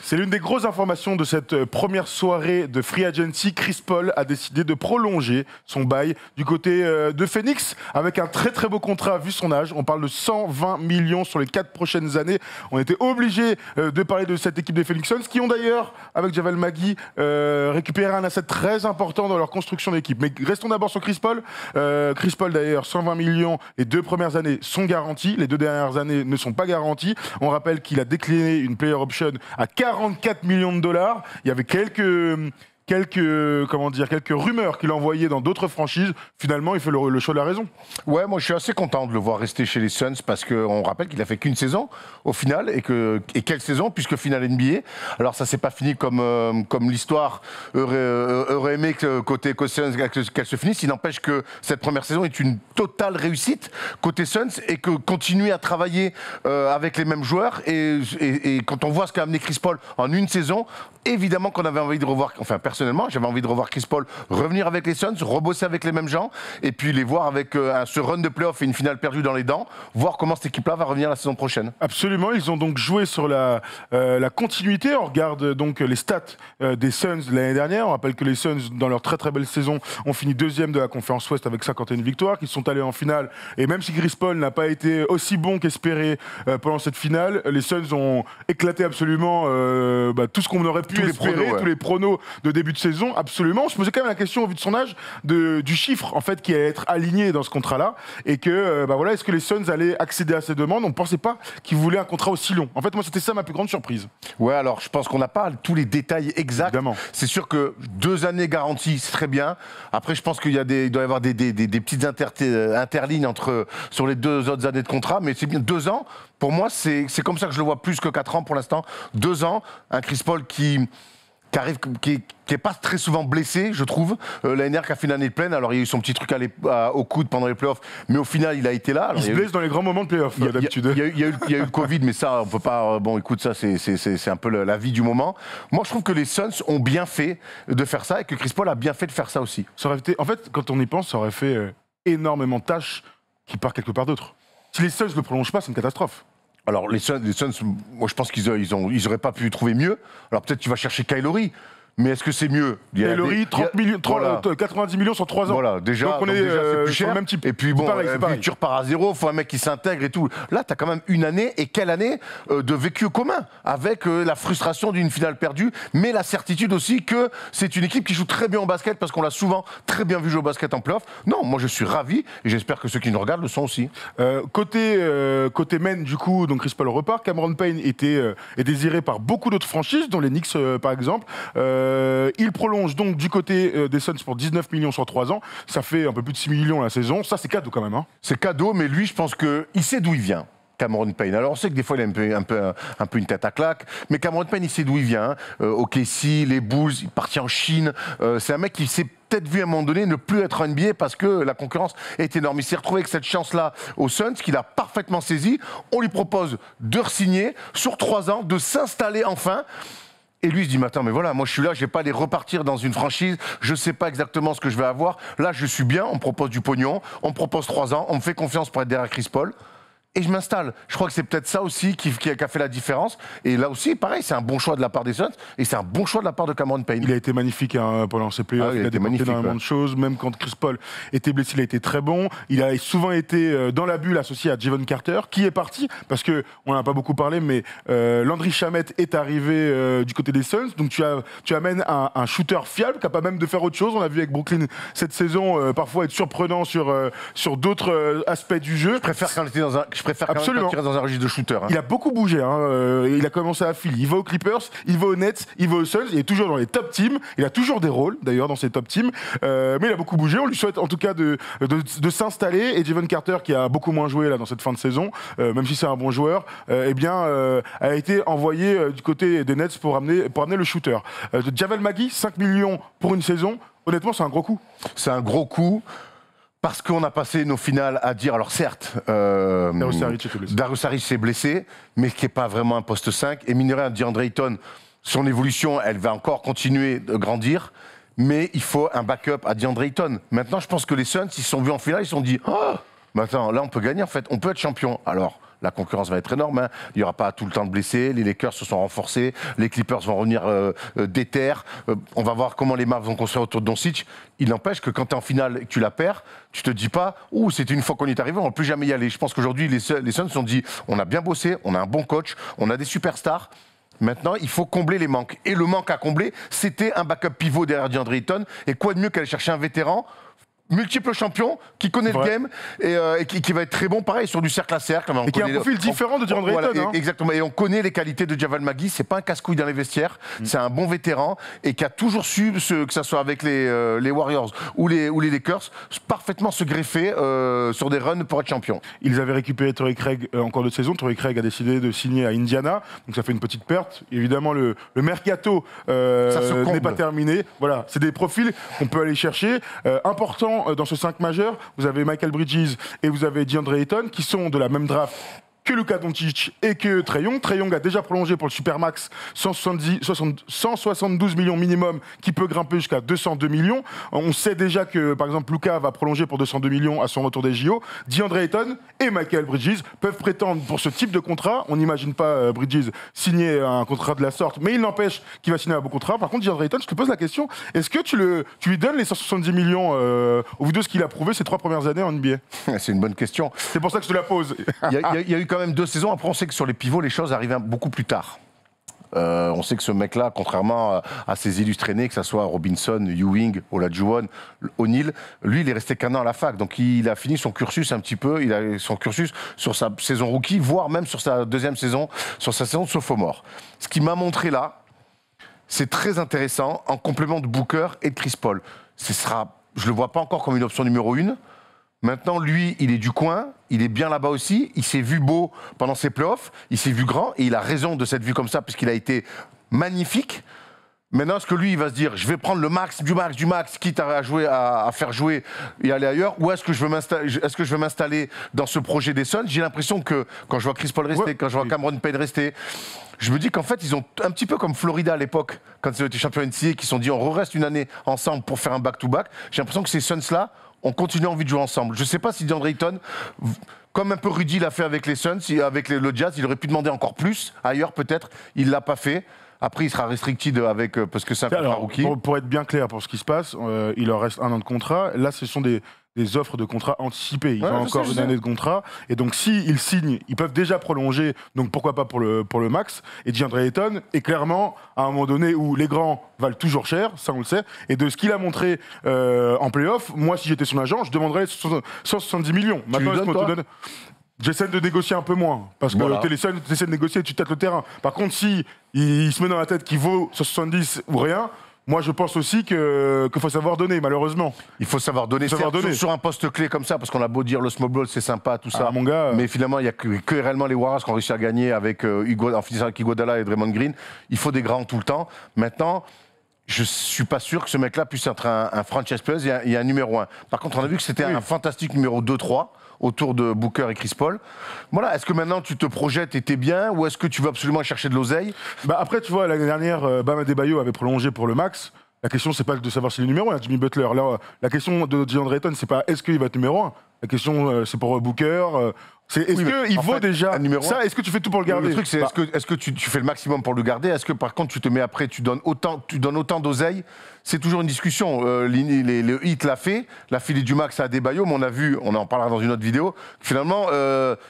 C'est l'une des grosses informations de cette première soirée de Free Agency. Chris Paul a décidé de prolonger son bail du côté de Phoenix avec un très très beau contrat vu son âge. On parle de 120 millions sur les 4 prochaines années. On était obligé de parler de cette équipe des Phoenix Suns qui ont d'ailleurs, avec Javel Magui, récupéré un asset très important dans leur construction d'équipe. Mais restons d'abord sur Chris Paul. Chris Paul d'ailleurs, 120 millions, les 2 premières années sont garanties. Les 2 dernières années ne sont pas garanties. On rappelle qu'il a décliné une player option à 44 millions de dollars. Il y avait quelques rumeurs qu'il a envoyées dans d'autres franchises. Finalement, il fait le choix de la raison. Ouais, moi je suis assez content de le voir rester chez les Suns parce qu'on rappelle qu'il a fait qu'une saison au final et quelle saison puisque finale NBA. Alors ça s'est pas fini comme l'histoire aurait aimé que côté Suns qu'elle se finisse. Il n'empêche que cette première saison est une totale réussite côté Suns et que continuer à travailler avec les mêmes joueurs et quand on voit ce qu'a amené Chris Paul en une saison, évidemment qu'on avait envie de revoir, enfin personnellement, j'avais envie de revoir Chris Paul revenir avec les Suns, rebosser avec les mêmes gens, et puis les voir avec ce run de playoff et une finale perdue dans les dents, voir comment cette équipe-là va revenir la saison prochaine. Absolument, ils ont donc joué sur la continuité. On regarde donc les stats des Suns de l'année dernière. On rappelle que les Suns, dans leur très très belle saison, ont fini 2e de la conférence Ouest avec 51 victoires, qu'ils sont allés en finale. Et même si Chris Paul n'a pas été aussi bon qu'espéré pendant cette finale, les Suns ont éclaté absolument tout ce qu'on aurait pu espérer, tous les pronos de début de saison, absolument. On se posait quand même la question, au vu de son âge, du chiffre en fait qui allait être aligné dans ce contrat-là, et que est-ce que les Suns allaient accéder à ces demandes? On ne pensait pas qu'ils voulaient un contrat aussi long. En fait, moi, c'était ça ma plus grande surprise. Ouais, alors je pense qu'on n'a pas tous les détails exacts. Évidemment. C'est sûr que 2 années garanties, c'est très bien. Après, je pense qu'il doit y avoir des petites interlignes sur les 2 autres années de contrat, mais c'est bien 2 ans. Pour moi, c'est comme ça que je le vois, plus que 4 ans pour l'instant. 2 ans, un Chris Paul qui est pas très souvent blessé, je trouve. L'année dernière, qui a fait une année pleine. Alors, il y a eu son petit truc au coude pendant les playoffs, mais au final, il a été là. Alors, il se blesse dans les grands moments de playoffs, d'habitude. Il y a eu le Covid, mais ça, on peut pas. Bon, écoute, ça, c'est un peu la vie du moment. Moi, je trouve que les Suns ont bien fait de faire ça et que Chris Paul a bien fait de faire ça aussi. Ça aurait été, en fait, quand on y pense, ça aurait fait énormément de tâches qui part quelque part d'autre. Si les Suns ne le prolongent pas, c'est une catastrophe. Alors, les Suns, moi, je pense qu'ils auraient pas pu trouver mieux. Alors, peut-être tu vas chercher Kyle Lowry. Mais est-ce que c'est mieux? Kyle Lowry, 90 millions sur 3 ans. Voilà, déjà, donc on est c'est plus sur cher. le même type. Et puis bon, pareil. tu repars à zéro, il faut un mec qui s'intègre et tout. Là, tu as quand même une année, et quelle année de vécu commun, avec la frustration d'une finale perdue, mais la certitude aussi que c'est une équipe qui joue très bien au basket, parce qu'on l'a souvent très bien vu jouer au basket en playoff. Non, moi je suis ravi, et j'espère que ceux qui nous regardent le sont aussi. Côté men, du coup, donc Chris Paul repart. Cameron Payne est désiré par beaucoup d'autres franchises, dont les Knicks par exemple. Il prolonge donc du côté des Suns pour 19 millions sur 3 ans. Ça fait un peu plus de 6 millions la saison. Ça, c'est cadeau quand même. Hein. C'est cadeau, mais lui, je pense qu'il sait d'où il vient. Cameron Payne. Alors on sait que des fois il a un peu une tête à claque, mais Cameron Payne il sait d'où il vient. OKC, les Bulls, il est parti en Chine. C'est un mec qui s'est peut-être vu à un moment donné ne plus être en NBA parce que la concurrence est énorme. Il s'est retrouvé avec cette chance-là aux Suns qu'il a parfaitement saisi. On lui propose de re-signer sur 3 ans, de s'installer enfin. Et lui, il se dit, mais attends, mais voilà, moi je suis là, je vais pas aller repartir dans une franchise, je sais pas exactement ce que je vais avoir. Là, je suis bien, on me propose du pognon, on me propose 3 ans, on me fait confiance pour être derrière Chris Paul. Et je m'installe. Je crois que c'est peut-être ça aussi qui a fait la différence. Et là aussi, pareil, c'est un bon choix de la part des Suns et c'est un bon choix de la part de Cameron Payne. Il a été magnifique pendant ses playoffs. Il a démontré énormément de choses. Même quand Chris Paul était blessé, il a été très bon. Il a souvent été dans la bulle associé à Jevon Carter, qui est parti parce que on n'en a pas beaucoup parlé, mais Landry Shamet est arrivé du côté des Suns. Donc tu amènes un shooter fiable, capable même de faire autre chose. On l'a vu avec Brooklyn cette saison, parfois être surprenant sur d'autres aspects du jeu. Je préfère quand il reste dans un registre de shooter. Hein. Il a beaucoup bougé. Il a commencé à Philly. Il va aux Clippers, il va aux Nets, il va aux Suns. Il est toujours dans les top teams. Il a toujours des rôles, d'ailleurs, dans ces top teams. Mais il a beaucoup bougé. On lui souhaite en tout cas de s'installer. Et Jevon Carter, qui a beaucoup moins joué là, dans cette fin de saison, même si c'est un bon joueur, a été envoyé du côté des Nets pour amener le shooter. Javel Magui, 5 millions pour une saison. Honnêtement, c'est un gros coup. C'est un gros coup. Parce qu'on a passé nos finales à dire, alors certes, Dario Saric s'est blessé, mais qui n'est pas vraiment un poste 5. Et mine de rien, DeAndre Ayton, son évolution, elle va encore continuer de grandir. Mais il faut un backup à DeAndre Ayton. Maintenant, je pense que les Suns, ils se sont vus en finale, ils se sont dit, oh, mais attends, là on peut gagner en fait, on peut être champion. Alors, la concurrence va être énorme. Hein. Il n'y aura pas tout le temps de blessés. Les Lakers se sont renforcés. Les Clippers vont revenir déter. On va voir comment les Mavs vont construire autour de Doncic. Il n'empêche que quand tu es en finale et que tu la perds, tu te dis pas « Ouh, c'était une fois qu'on est arrivé, on ne va plus jamais y aller ». Je pense qu'aujourd'hui, les Suns se sont dit « On a bien bossé, on a un bon coach, on a des superstars ». Maintenant, il faut combler les manques. Et le manque à combler, c'était un backup pivot derrière DeAndre Ayton. Et quoi de mieux qu'aller chercher un vétéran multiple champion, qui connaît le game et qui va être très bon, pareil, sur du cercle à cercle. Et qui a un profil différent de DeAndre Ayton. Voilà, exactement. Et on connaît les qualités de Javal Magui. C'est pas un casse-couille dans les vestiaires. C'est un bon vétéran et qui a toujours su, que ce soit avec les Warriors ou les Lakers, parfaitement se greffer sur des runs pour être champion. Ils avaient récupéré Torrey Craig en cours de saison. Torrey Craig a décidé de signer à Indiana. Donc ça fait une petite perte. Évidemment, le mercato n'est pas terminé. Voilà, c'est des profils qu'on peut aller chercher. Important dans ce 5 majeur, vous avez Michael Bridges et vous avez DeAndre Ayton qui sont de la même draft que Luka Doncic et que Trae Young. Trae Young a déjà prolongé pour le Supermax 172 millions minimum, qui peut grimper jusqu'à 202 millions. On sait déjà que, par exemple, Luka va prolonger pour 202 millions à son retour des JO. DeAndre Ayton et Michael Bridges peuvent prétendre pour ce type de contrat. On n'imagine pas Bridges signer un contrat de la sorte, mais il n'empêche qu'il va signer un beau contrat. Par contre, DeAndre Ayton, je te pose la question, est-ce que tu lui donnes les 170 millions au vu de ce qu'il a prouvé ces 3 premières années en NBA? C'est une bonne question. C'est pour ça que je te la pose. Il y a eu quand même 2 saisons. Après, on sait que sur les pivots, les choses arrivent beaucoup plus tard. On sait que ce mec-là, contrairement à ses illustres aînés, que ce soit Robinson, Ewing, Olajuwon, O'Neal, lui, il est resté qu'un an à la fac. Donc, il a fini son cursus un petit peu. Il a son cursus sur sa saison rookie, voire même sur sa deuxième saison, sur sa saison de sophomore. Ce qui m'a montré là, c'est très intéressant en complément de Booker et de Chris Paul. Je ne le vois pas encore comme une option numéro 1. Maintenant, lui, il est du coin, il est bien là-bas aussi, il s'est vu beau pendant ses playoffs, il s'est vu grand, et il a raison de s'être vu comme ça, puisqu'il a été magnifique. Maintenant, est-ce que lui, il va se dire, je vais prendre le max, du max, quitte à faire jouer et aller ailleurs, ou est-ce que je veux m'installer dans ce projet des Suns? J'ai l'impression que, quand je vois Chris Paul rester, quand je vois Cameron Payne rester, je me dis qu'en fait, ils ont un petit peu comme Florida à l'époque, quand ils ont été champions NCAA, qui se sont dit, on reste une année ensemble pour faire un back-to-back. J'ai l'impression que ces Suns-là, on continue envie de jouer ensemble. Je ne sais pas si DeAndre Ayton, comme un peu Rudy l'a fait avec les Suns, avec le Jazz, il aurait pu demander encore plus, ailleurs peut-être, il ne l'a pas fait. Après, il sera restricted parce que c'est un contrat rookie. Pour être bien clair pour ce qui se passe, il leur reste 1 an de contrat. Là, ce sont des offres de contrat anticipées. Ils ont encore une année de contrat. Et donc, s'ils signent, ils peuvent déjà prolonger. Donc, pourquoi pas pour le max. Et DeAndre Ayton est clairement à un moment donné où les grands valent toujours cher, ça on le sait. Et de ce qu'il a montré en play-off, moi, si j'étais son agent, je demanderais 170 millions. Maintenant, est-ce qu'on te donne... J'essaie de négocier un peu moins, parce que tu essaies de négocier et tu tâtes le terrain. Par contre, si il se met dans la tête qu'il vaut 170 ou rien, moi je pense aussi qu'il faut savoir donner, malheureusement. Il faut savoir donner, sur un poste clé comme ça, parce qu'on a beau dire le small ball, c'est sympa, tout ça. Mon gars, mais finalement, il n'y a que réellement les Warriors qui ont réussi à gagner avec en finissant avec Iguodala et Draymond Green. Il faut des grands tout le temps. Maintenant, je ne suis pas sûr que ce mec-là puisse être un franchise player et un numéro 1. Par contre, on a vu que c'était un fantastique numéro 2-3. Autour de Booker et Chris Paul. Voilà, est-ce que maintenant tu te projettes et t'es bien, ou est-ce que tu veux absolument chercher de l'oseille? Après, tu vois, l'année dernière, Bam Adebayo avait prolongé pour le max. La question, c'est pas de savoir s'il est numéro 1, Jimmy Butler. Là, la question de DeAndre Ayton, c'est pas est-ce qu'il va être numéro 1. La question, c'est pour Booker. C'est est-ce qu'il vaut déjà ça? Est-ce que tu fais tout pour le garder? Le truc, c'est est-ce que tu fais le maximum pour le garder? Est-ce que par contre tu te mets après, tu donnes autant d'oseille? C'est toujours une discussion. Le Heat l'a fait, la filée du max à Adebayo, mais on en parlera dans une autre vidéo. Finalement,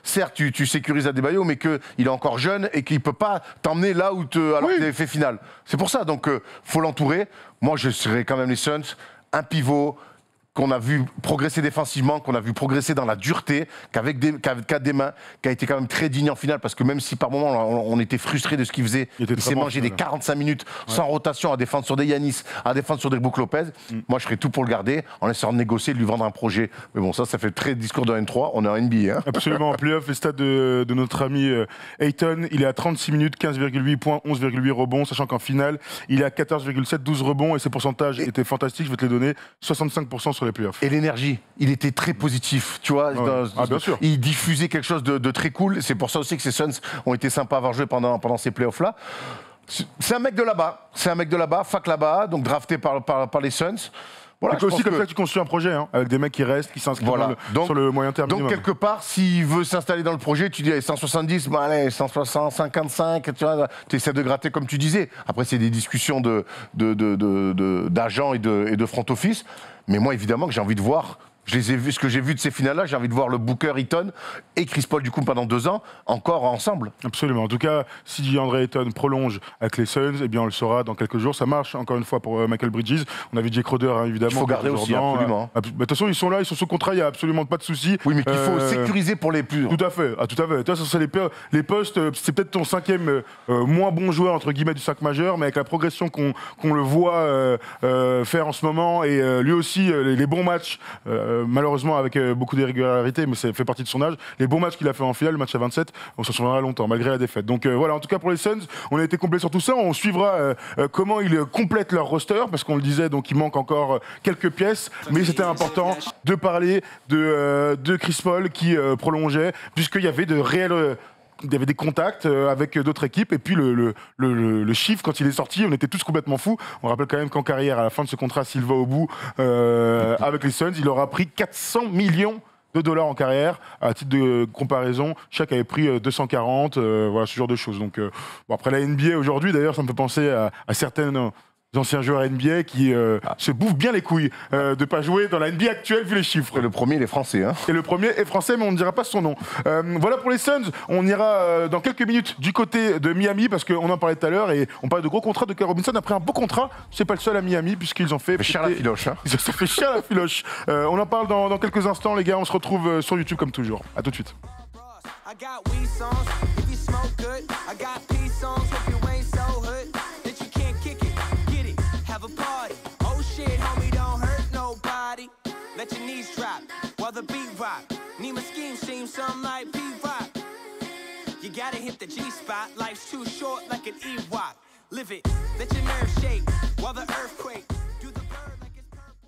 certes, tu sécurises Adebayo, mais qu'il est encore jeune et qu'il ne peut pas t'emmener là où alors qu'il avait fait finale. C'est pour ça, donc faut l'entourer. Moi, je serais quand même les Suns, un pivot qu'on a vu progresser défensivement, qu'on a vu progresser dans la dureté, qui a des mains, qui a été quand même très digne en finale, parce que même si par moments on était frustré de ce qu'il faisait, il s'est mangé des 45 minutes sans rotation à défendre sur des Yanis, à défendre sur des Brook Lopez. Moi, je ferais tout pour le garder, en essayant de négocier, de lui vendre un projet. Mais bon, ça fait très discours de N3, on est en NBA. Hein. Absolument, en playoff, les stats de notre ami Ayton, il est à 36 minutes, 15,8 points, 11,8 rebonds, sachant qu'en finale, il est à 14,7, 12 rebonds, et ses pourcentages étaient fantastiques, je vais te les donner, 65% sur les playoffs. Et l'énergie, il était très positif, tu vois. Bien sûr. Il diffusait quelque chose de très cool. C'est pour ça aussi que ces Suns ont été sympas à avoir joué pendant ces playoffs-là. C'est un mec de là-bas, fac là-bas, donc drafté par les Suns. Voilà, c'est aussi comme ça que tu construis un projet, hein, avec des mecs qui restent, qui s'inscrivent sur le moyen terme. Donc, quelque part, s'il veut s'installer dans le projet, tu dis allez, 170, bah, allez, 160, 55, tu essaies de gratter comme tu disais. Après, c'est des discussions d'agents et de front office. Mais moi, évidemment, que j'ai envie de voir. Je les ai vus, ce que j'ai vu de ces finales-là, j'ai envie de voir le Booker, Ayton et Chris Paul, du coup, pendant 2 ans, encore ensemble. Absolument. En tout cas, si André Ayton prolonge avec les Suns, eh bien, on le saura dans quelques jours. Ça marche, encore une fois, pour Michael Bridges. On avait Jay Crowder, hein, évidemment. Il faut garder aussi, absolument. De toute façon, ils sont là, ils sont sous contrat, il n'y a absolument pas de souci. Oui, mais qu'il faut sécuriser pour les plus. Tout à fait. Tout à fait. Toi, c'est les postes, c'est peut-être ton 5e moins bon joueur, entre guillemets, du 5 majeur, mais avec la progression qu'on le voit faire en ce moment, et lui aussi, les bons matchs, malheureusement, avec beaucoup d'irrégularité, mais ça fait partie de son âge. Les bons matchs qu'il a fait en finale, le match à 27, on s'en souviendra longtemps, malgré la défaite. Donc voilà, en tout cas pour les Suns, on a été complet sur tout ça. On suivra comment ils complètent leur roster, parce qu'on le disait, donc il manque encore quelques pièces, mais c'était important de parler de Chris Paul qui prolongeait, puisqu'il y avait de réels... Il y avait des contacts avec d'autres équipes, et puis le chiffre, quand il est sorti, on était tous complètement fous. On rappelle quand même qu'en carrière, à la fin de ce contrat, s'il va au bout avec les Suns, il aura pris 400 millions de dollars en carrière. À titre de comparaison, chaque avait pris 240, voilà, ce genre de choses. Donc, bon, après la NBA aujourd'hui, d'ailleurs, ça me fait penser à certaines... anciens joueurs NBA qui se bouffent bien les couilles de ne pas jouer dans la NBA actuelle vu les chiffres. Et le premier, il est français. Hein. Et le premier est français, mais on ne dira pas son nom. Voilà pour les Suns. On ira dans quelques minutes du côté de Miami, parce qu'on en parlait tout à l'heure, et on parlait de gros contrats de Carl Robinson. Après un beau contrat, c'est pas le seul à Miami, puisqu'ils ont fait... Ça fait cher la filoche. Hein. Ça fait cher la filoche. On en parle dans quelques instants, les gars. On se retrouve sur YouTube comme toujours. À tout de suite. Let your knees drop while the beat rock. Need my scheme, something like P-Rock. You gotta hit the G-spot. Life's too short like an Ewok. Live it, let your nerves shake.